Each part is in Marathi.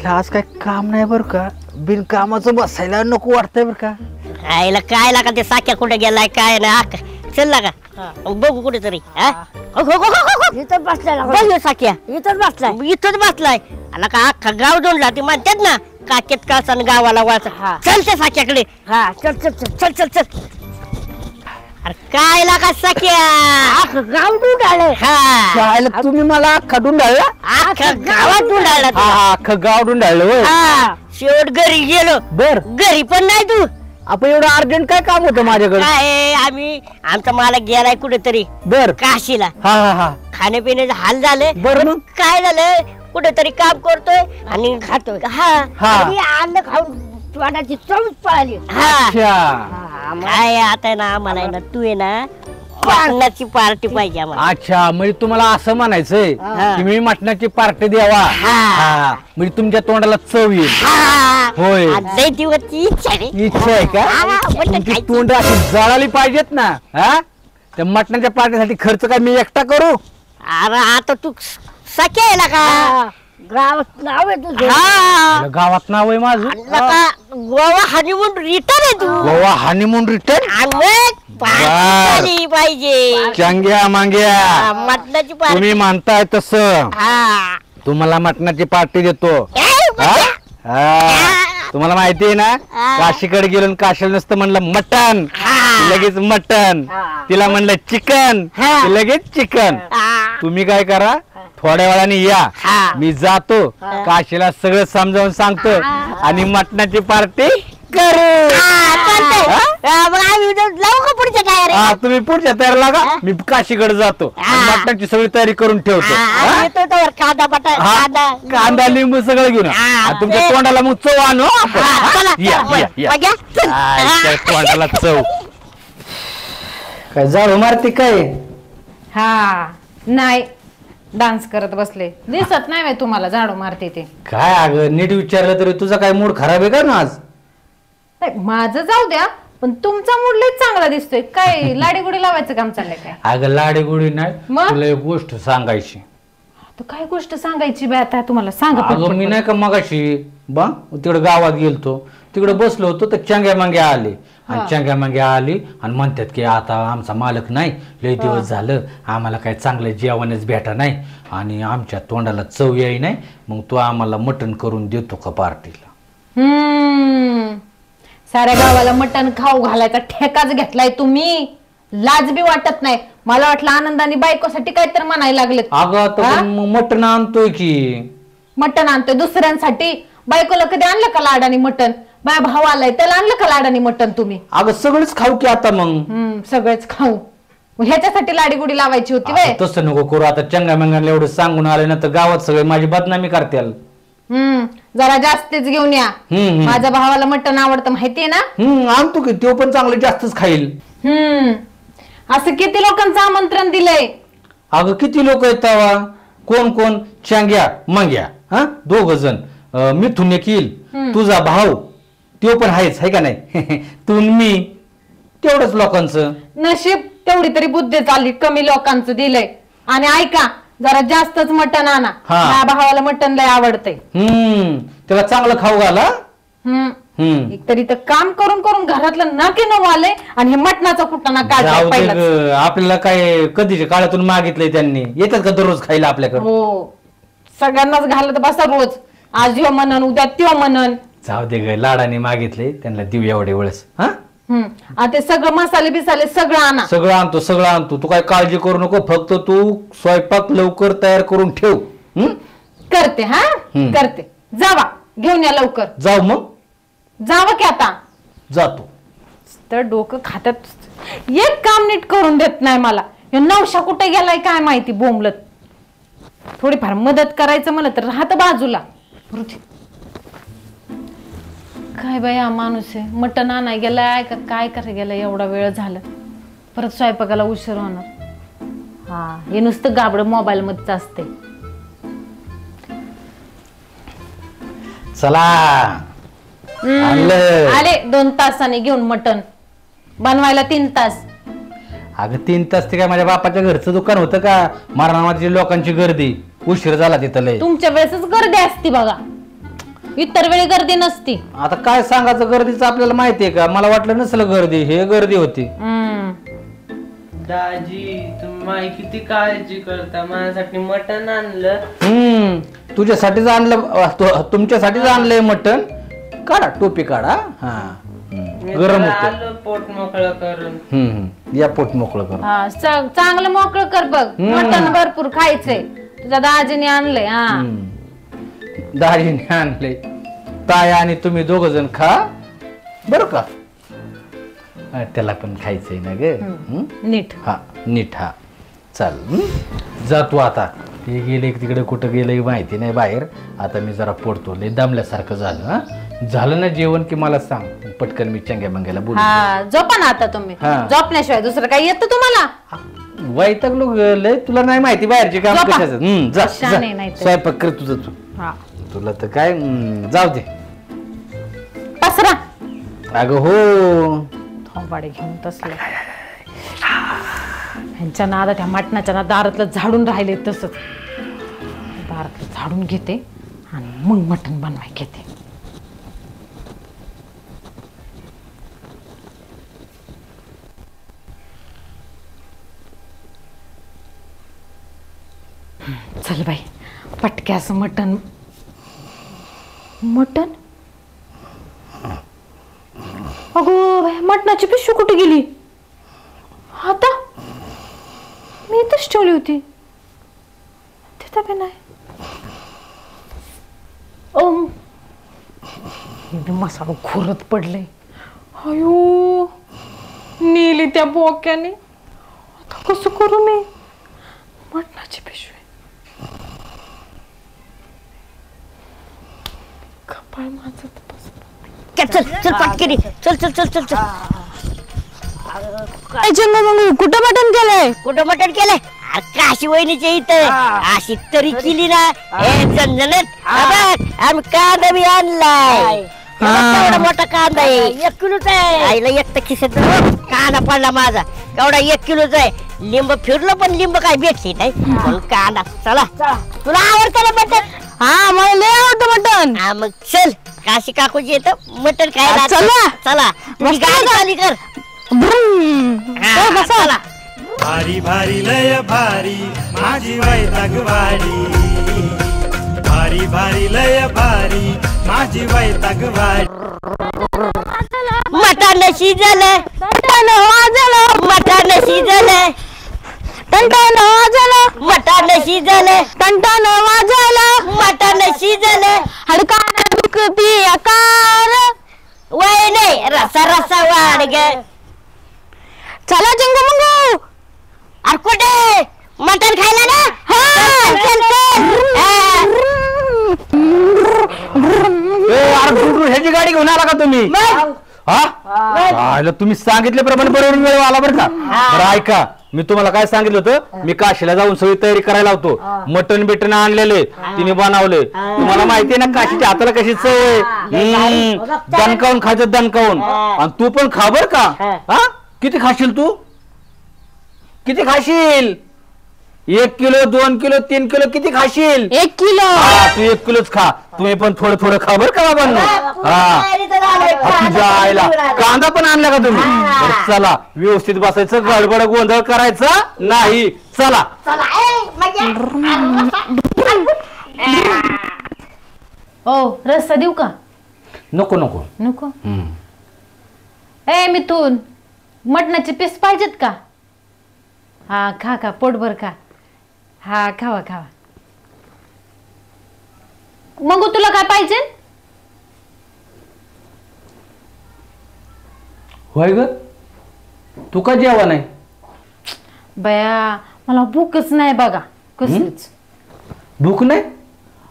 आईला आज काय काम नाही बरं का, बिनकामाचं बसायला नको वाटतंय बरं का. आईला काय लागा ते साक्या कुठे गेलाय काय ना चल लागा बघू कुठेतरी. इथं बसलाय साक्या इथंच बसलाय इथंच बसलाय. आला का अख्खा गाव दोंडला ते म्हणतात ना काकेत कासन गावाला वाचा. चल त्या साक्याकडे. हा चल चल चल चल चल चल. अरे काय लागा साक्या गाव ढूंढाळलं. आईला तुम्ही मला अख्खा ढुंडाळला. अख्खा गावात ढुंडाळला तू. अख्खं गाव ढुंडाळलं होय. शेवट घरी गेलो. बर घरी पण नाही तू. आपण एवढं अर्जंट काय काम होतं माझ्याकडे. काय आम्ही आमचा मालक गेलाय कुठेतरी बर काशीला. हा हा हा खाण्यापिण्याचे हाल झाले. बरं मग काय झालं कुठेतरी काम करतोय आणि खातोय. आणि अन्न खाऊन तोंडाची चवच पळाली. काय आता ना आम्हाला आहे ना तू आहे ना मटणाची पार्टी पाहिजे आम्हाला. अच्छा म्हणजे तुम्हाला असं म्हणायचंय की मी मटणाची पार्टी द्यावा. म्हणजे तुमच्या तोंडाला चव येईल. होय इच्छा इच्छा आहे का. तुमची तोंड अशी जळाली पाहिजेत ना. हा त्या मटणाच्या पार्टीसाठी खर्च काय मी एकटा करू. अरे आता तू सख्या आहे ना का गावात नाव आहे तुझं. गावात नाव आहे माझं. गोवा हनीमून रिटर्न आहे तू. गोवा हनीमून रिटर्न पाहिजे. चांग्या मांग्या मटणाची पार्टी तुम्ही म्हणताय तसं तुम्हाला मटणाची पार्टी देतो. तुम्हाला माहिती आहे ना काशीकडे गेलो काशीला नसतं म्हणलं मटण लगेच मटण. तिला म्हणलं चिकन लगेच चिकन. तुम्ही काय करा थोड्या वेळाने या. मी जातो काशीला सगळं समजावून सांगतो आणि मटणाची पार्टी करू. पुढच्या तयारी. तुम्ही पुढच्या तयारी लागा. मी काशीकडे जातो मटणाची सगळी तयारी करून ठेवतो. कांदा बटाटा कांदा लिंबू सगळं घेऊन तुमच्या तोंडाला मग चव आणू. तोंडाला चव काय जाऊ मारती काय. हा नाही डान्स करत बसले दिसत नाही बाई तुम्हाला झाडू मारते ते. काय अगं नीट विचारलं तरी तुझा काय मूड खराब आहे का ना आज. माझं जाऊ द्या पण तुमचा मूड लय चांगला दिसतोय. काय लाडीगुडी लावायचं काम चाललंय काय. अगं लाडीगुडी नाही मग? तुला एक गोष्ट सांगायची. तर काय गोष्ट सांगायची बाई आता तुम्हाला सांगा. अगं मी नाही का मगाशी बा तिकडे गावात गेलतो तिकडे बसलो होतो तर चांग्या मांग्या आले आणि चांग्या मांग्या आली आणि म्हणतात की आता आमचा मालक नाही लय दिवस झालं आम्हाला काय चांगलं जेवणच भेटा नाही आणि आमच्या तोंडाला चव याय नाही मग तू आम्हाला मटण करून देतो का पार्टीला. साऱ्या गावाला मटण खाऊ घालायचा ठेकाच घेतलाय तुम्ही. लाज बी वाटत नाही. मला वाटलं आनंदाने बायकोसाठी काहीतरी म्हणायला लागले. अगं आता मटण आणतोय की. मटण आणतोय दुसऱ्यांसाठी. बायकोला कधी आणलं का लाडानी मटण. माझा भाऊ आलाय त्याला आणलं का लाडानी मटण तुम्ही. अगं सगळंच खाऊ की आता मग. सगळेच खाऊ. ह्याच्यासाठी लाडीगुडी लावायची होती बाई. तसं नको करू. आता चंगा मंगाला एवढं सांगून आले ना तर गावात सगळे माझी बदनामी करतील. जरा जास्तच घेऊन या. माझ्या भावाला मटण आवडतं माहितीये ना. आणतो की तो पण चांगलं जास्तच खाईल. असं किती लोकांचं आमंत्रण दिलंय. अगं किती लोक आहेत तवा. कोण कोण चांग्या मंग्या हा 2 जण मिथून एक येईल तुझा भाऊ तो पण आहेच आहे का नाही. तू मी तेवढंच लोकांचं नशीब तेवढी तरी बुद्धी चालली. कमी लोकांचं दिलंय. आणि ऐका जरा जास्तच मटण आणा. माझ्या भावाला मटण लय आवडतंय. त्याला चांगलं खाऊ घाला. एक तरी तर काम करून करून घरातलं नाके नऊ आलंय आणि हे मटणाचा कुटाणा काढलाय पहिला. आपल्याला काय कधीच्या काळातून मागितलंय त्यांनी. येतात का दररोज खायला आपल्याकडे. हो सगळ्यांनाच घालत बसा रोज. आज ह्यो म्हणन उद्या त्यो म्हणन. जाऊ दे ग लाडाने मागितले त्यांना देऊ एवढे वेळेस. ते सगळं मसाले बिसाले सगळं आणा. सगळं आणतो. तू काय काळजी करू नको. फक्त तू स्वयंपाक लवकर तयार करून ठेव. करते करते. जावा घेऊन या लवकर. जाऊ मग जावं की आता. जातो तर डोकं खातात. एक काम नीट करून देत नाही मला. नवशा कुठे गेलाय काय माहिती बोंबलत. थोडीफार मदत करायचं मला तर राहत बाजूला. काय बाई हा माणूस आहे. मटण आणाय गेलाय का काय करायला गेलाय. एवढा वेळ झाला परत स्वयंपाकाला उशीर होणार. हे नुसतं गाबड मोबाईल मध्येच असते. चला आले 2 तासाने घेऊन मटण. बनवायला 3 तास. अगं 3 तास ते काय माझ्या बापाच्या घरचं दुकान होतं का. मरणाची लोकांची गर्दी उशीर झाला तिथं लय. तुमच्या वेळेसच गर्दी असती बघा. इतर वेळी गर्दी नसती. आता काय सांगायचं गर्दीचं आपल्याला माहितीये का? मला वाटलं नसलं गर्दी, हे गर्दी होती. दाजी तुम्ही माझी किती काळजी करता. माझ्यासाठी मटण आणलं. तुझ्यासाठीच आणलं, तुमच्यासाठीच आणलंय मटण. काढा टोपी काढा. हा गरम होत. आलो पोट मोकळं करून. या पोट मोकळं करून. चांगलं मोकळं कर बघ. मटण भरपूर खायचंय. तुझ्या दाजीने आणलंय. दाजीने आणलंय. ताई आणि तुम्ही दोघ जण खा बरं का. त्याला पण खायचंय ना ग. नीट. हा नीट. हा चाल जातो आता. ते गेले तिकडे कुठं गेले माहिती नाही बाहेर. आता मी जरा पडतो, लय दमल्यासारखं झालं. हा झालं ना जेवण की मला सांग, पटकन मी चंग्या मंग्याला बोलू. झोपा ना आता तुम्ही. झोपण्याशिवाय दुसरं काही येतं तुम्हाला? वैतागलो लय. तुला नाही माहिती बाहेरचे काम कशाचं. जा स्वयंपाक कर तुझं तू. तुला तर काय जाऊ दे. पसरा. अगं हो थोबाडे घेऊन तसलं. ह्यांच्या नादा त्या मटणाच्या दारातलं झाडून राहिले तसंच. दारातलं झाडून घेते आणि मग मटण बनवाय घेते. चल बाई पटक्यास मटण. मटण अगो बाई, मटणाची पिशवी कुठे गेली? आता मी इथंच ठेवली होती. तिथं पण नाही. मसाला घोरत पडले. अयो नेली त्या बोक्याने. आता कसं करू मी? मटणाची पिशवी. कपाळ माझं. चल चल पटकरी. चल चल चल चल चल. कुठं मटण केलंय? कुठं मटण केलंय? काशी वहिनीच्या इथं. अशी तरी केली ना हे झणझणीत. आम्ही कांदा बी आणलाय. केवढा मोठा कांदा आहे. 1 किलोचा आहे. आईला एक तर खिशात कांदा पडला माझा. केवढा 1 किलोचा आहे. लिंब फिरलो पण लिंब काय भेटली नाही. पण कांदा. चला तुला आवडतं ना मटण? हा मला लय आवडतं मटण. हा मग चल काशी काकूची येतं मटण खायला. चला. चला तुम्ही गाडी चाली कर. चला. भारी भारी लय भारी माझी वैतागवाडी. भारी भारी लय भारी माझी वैतागवाडी. मटण शिजलं. मटण वाजलं. मटण शिजलं. टणटण वाजलं. मटण शिजलं. टणटण वाजलं. मटण शिजलं. हडकाना दुखती आकार. वय नाही रसा रसा वाढ ग. चला चिंगू मंगू. अरे कुठे मटण खायला ना? चल, चल, अरे ह्याची गाडी घेऊन आला का तुम्ही? हा तुम्ही सांगितल्याप्रमाणे बरोबर वेळ आला बरं का. बरं ऐका, मी तुम्हाला काय सांगितलं होतं, मी काशीला जाऊन सगळी तयारी करायला होतो. मटण बिटण आणलेले तिने बनवले. तुम्हाला माहितीये ना काशीच्या हाताला कशी चव. दणकावून खायचं दणकावून. आणि तू पण खा बर का. हा किती खाशील तू? किती खाशील? 1 किलो 2 किलो 3 किलो किती खाशील? 1 किलो. तू 1 किलोच खा. तुम्ही पण थोडं थोडं खा बर का बाबांनो. तुझ्या आईला कांदा पण आणला का तुम्ही? चला व्यवस्थित बसायचं, गडबड गोंधळ करायचा नाही. चला ओ रस्सा देऊ का? नको नको नको. ए मिथून मटणाचे पीस पाहिजेत का? हा खा खा पोटभर खा. हा खावा खावा. मग तुला काय पाहिजे? होय ग तू का जेवा नाही? बया मला भूकच नाही बघा कसलीच. भूक नाही?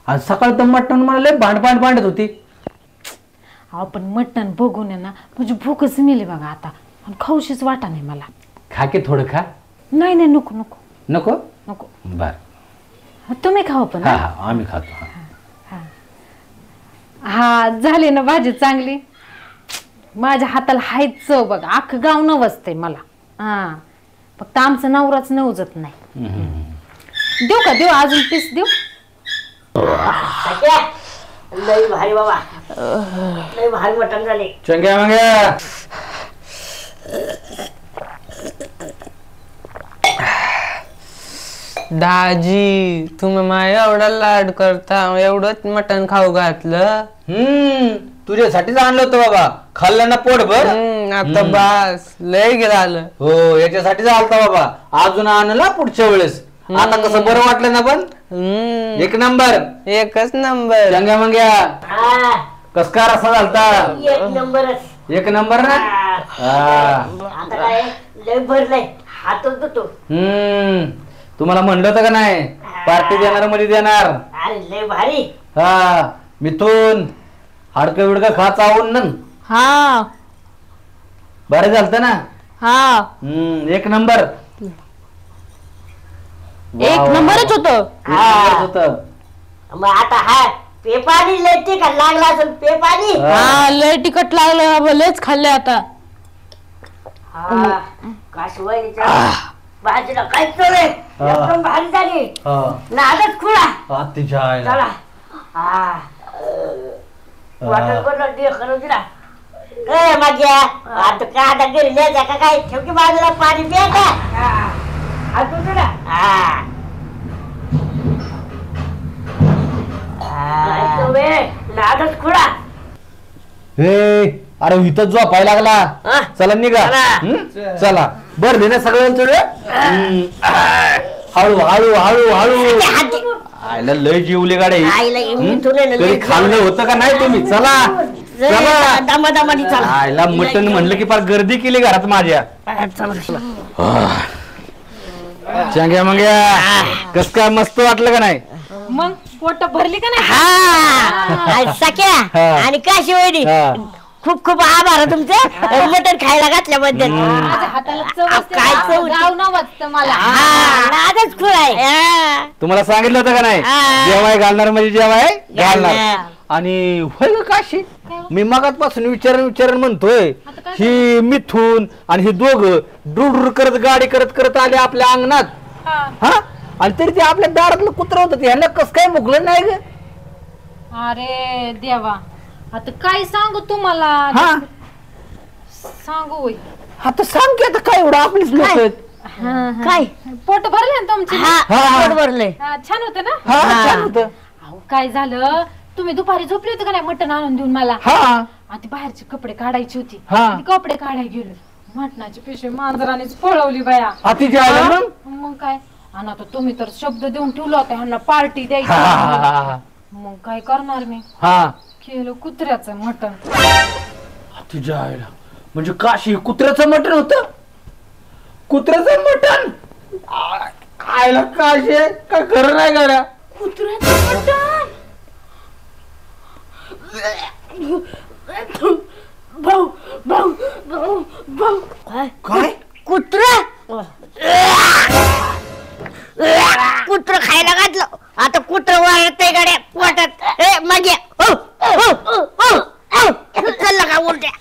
आज सकाळ तर मटण मला लय भांडत होती. आपण मटण बघून आहे ना म्हणजे भूकच मिली बघा आता. आणि खाऊशीच वाटा नाही मला. खा की थोडं खा. नाही नाही नको नको नको नको. बर तुम्ही खाऊ पण. हा हा आम्ही खातो. हा झाली ना भाजी चांगली. माझ्या हाताला हायच चव बघा. अख्खं गाव नवसतंय मला. हा फक्त आमचं नवराच नवजत नाही. देऊ का? देऊ अजून पीस देऊ? लय भारी बाबा, लय भारी मटण झाले. चंग्या मंग्या दाजी तुम्ही माझ्या एवढा लाड करता, एवढंच मटण खाऊ घातलं. तुझ्यासाठीच आणलं होतं बाबा, खाल्लं ना पोटभर. आता बस लय गेलं. हो याच्यासाठीच आलता बाबा, अजून आणला पुढच्या वेळेस. आता कसं बरं वाटलं ना? पण एक नंबर, एकच नंबर. चंग्या मंग्या कस का रसा झालता? एक नंबरच. एक नंबर ना. आता काय लय भरलंय, हातच धुतो. तुम्हाला म्हणलं होतं का नाही पार्टी देणार मध्ये देणार? अरे लय भारी. हा मिथून हाडकं बिडकं खा चावून ना. हा बरं झालत ना. हा एक नंबर. एक नंबरच होतं. होतं. मग आता हा पेपानी लय तिखट लागला असेल. पेपानी हा लय तिखट लागलं बाबा, लयच खाल्ले आता. काशवाईच्या भाजीला काय चव आहे, एकदम भारी झाली. नादच खुळा. चला वाटत कोण करून दिला. ए माझ्या आता काय आता घरी न्यायचा का काय? ठेव की बाजूला पाणी प्या का? नादच खुळा. हे अरे इथं झोपायला लागला. चला निघा. चला बर दे ना सगळ्यांचं. हळू हळू हळू हळू. आयला लय जीवले गाडे. कधी खाल्लं होतं का नाही तुम्ही? चला चला दमादमानी चला. आयला मटण म्हणलं की फार गर्दी केली घरात माझ्या. चांग्या मंग्या कस काय मस्त वाटलं का नाही? मग पोट भरली का नाही? हा सख्या आणि काशी वहिनी खूप खूप आभार तुमचे मटण खायला घातल्याबद्दल. माझ्या हाताला चव असते, काय चव होती? गाव नाव वाटतं मला. नादच खुळ आहे. तुम्हाला सांगितलं होतं का नाही जेवाय घालणार म्हणजे जेवाय घालणार. आणि होय ग काशी, मी मगातपासून विचारण म्हणतोय. ही मिथून आणि हे दोघं डुडुर करत गाडी करत करत आले आपल्या अंगणात. हा आणि तरी ते आपल्या दारातलं कुत्र होतं, ते ह्यांना कस काय मुकलं नाही ग? अरे देवा, आता काय सांगू तुम्हाला? हा सांगू होय. आता सांग की आता काय एवढं आपलीच लोक आहेत. काय पोट भरले ना तुमचे? पोट भरलंय. छान होतं ना? हा छान होतं. अहो काय झालं, तुम्ही दुपारी झोपले होते का नाही मटण आणून देऊन मला? हा आणि बाहेरचे कपडे काढायची होती. हा. ती कपडे काढायला गेलो, मटणाची पिशवी मांजरानेच पळवली बाया. अति आलं मग. मग काय, आणि आता तुम्ही तर शब्द देऊन ठेवला होता ह्यांना पार्टी द्यायची. हा मग काय करणार मी? हा केलं कुत्र्याचं मटण. तुझ्या आईला म्हणजे काशी कुत्र्याचं मटण होतं? कुत्र्याचं मटण आईला काशी काय खरं नाही गाड्या. कुत्र्याचं मटण? भाऊ भाऊ भाऊ भाऊ काय कुत्र कुत्र खायला घातलं. आता कुत्र वाढतंय गाड्या पोटात. ए मागे चाललं का उलट्या?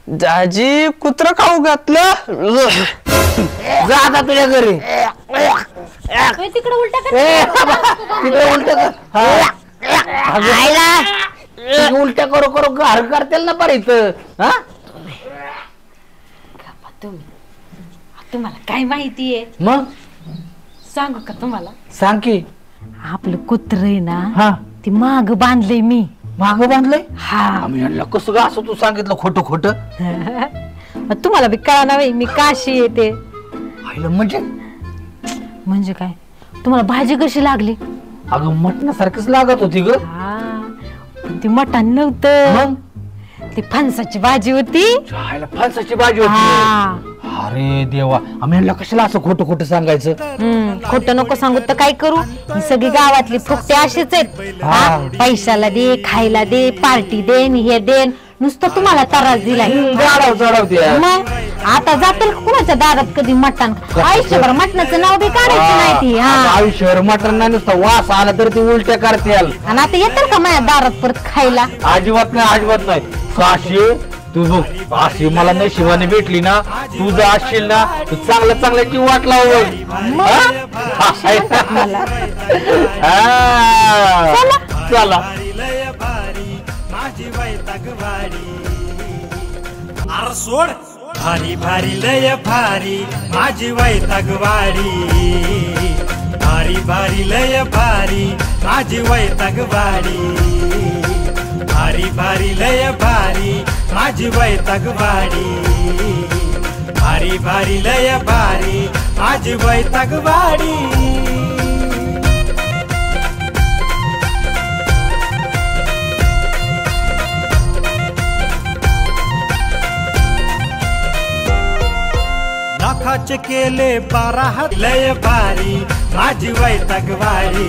दाजी कुत्र खाऊ घातलं. जा आता तुझ्या घरी. तिकडे उलटा तिकडे उलट उलट्या करू करू घर करतील ना बरं इथं. हा तुम्हाला काय माहितीये? मग सांगू का तुम्हाला? सांग की. आपलं कुत्र आहे ना, हा ती माग बांधलंय मी. माग बांधलंय? हा आम्ही यांना कसं का असं तू सांगितलं खोटं खोटं? तुम्हाला बी कळणार नाही मी काशी येते. आईला म्हणजे म्हणजे काय, तुम्हाला भाजी कशी लागली? अगं मटणासारखंच लागत होती ग. हा पण ती मटण नव्हतं, मग ती फणसाची भाजी होती. आईला फणसाची भाजी होती. हा. अरे देवा, आम्ही यांना कशाला असं खोटं खोटं सांगायचं? खोटं नको सांगू तर काय करू? ही सगळी गावातली फुकटे अशीच आहेत. हा, पैशाला दे, खायला दे, पार्टी देन, हे देन, नुसतं तुम्हाला त्रास दिलाय. चढवते मग आता जातील कुणाच्या दारात कधी मटण? आयुष्यभर मटणाचं नाव बी काढायचं नाही ती. हा आयुष्यावर मटण नाही, नुसतं वास आला तर ती उलट्या करते. आणि आता येतील का माझ्या दारात परत खायला? अजिबात नाही, अजिबात नाही. काशी तू बघ, अशी मला नशिबाने भेटली ना, तू जर असशील ना, तू चांगल्या चांगल्याची वाट लावू. चला भारी लय भारी माझी वैतागवाडी अरे सोड भारी भारी लय भारी माझी वैतागवाडी भारी भारी लय भारी माझी वैतागवाडी भारी भारी लय भारी माझी वैतागवाडी भारी भारी लय भारी माझी वैतागवाडी लाखाचे केले 12 हात लय भारी माझी वैतागवाडी